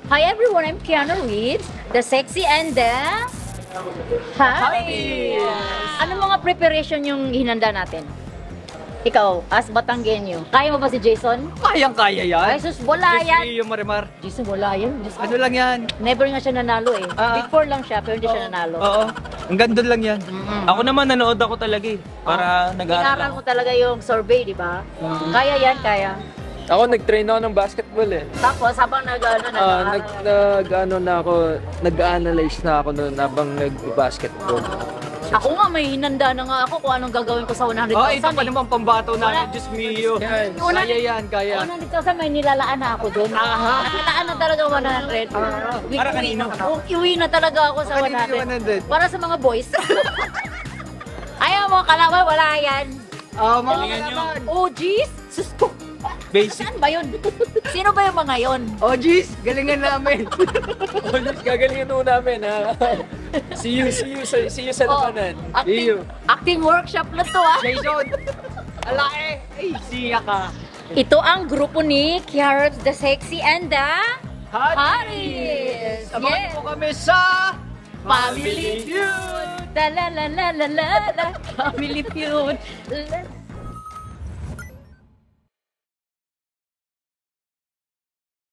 Hi everyone, I'm Keanu Reeves, the sexy and the happy. Ano mga preparation yung hinanda natin? Ikaw, as Batanggenyo, kaya mo ba si Jason? Kayang-kaya yan. Ay, sus, wala yan. Yung Marimar. Jason, wala yan. Ano lang yan? Never nga siya nanalo eh. Ah. Before lang siya, pero hindi siya nanalo. Oo. Ang ganda lang yan. Ako naman nanood ako talaga eh. Para nag-aaral Inaral ako. mo talaga yung survey, di ba? Kaya yan, kaya. Ako nag-train ako ng basketball eh. Tapos, habang Nag-analyze na ako noon habang nag-basketball. Ako nga, may hinanda na nga ako kung anong gagawin ko sa 100,000. Oh, ito pa eh. naman pambato Wala. namin. Diyos mio. Yan, Una- Kaya yan, kaya. 100,000 may nilalaan na ako doon. Nilalaan na talaga 100. Para kanino? Iuwi na talaga ako sa Kanino yung 100. Para sa mga boys. Ayaw mo, kalaban, wala yan. Oh, mga Galingan nyo. kalaban. Oh, jeez. Sus ko. Basic. Saan ba yun? Sino ba yung mga yon? Oh, jeez. Galingan namin. Ulit, gagalingin mo namin ha. See you sa labanan. Acting workshop na to ah. Jason. Alae. Ay, siya ka. Ito ang grupo ni Kiara the Sexy and the Haris. Samahan po kami sa Family Feud. La la la la la la la. Family Feud. La-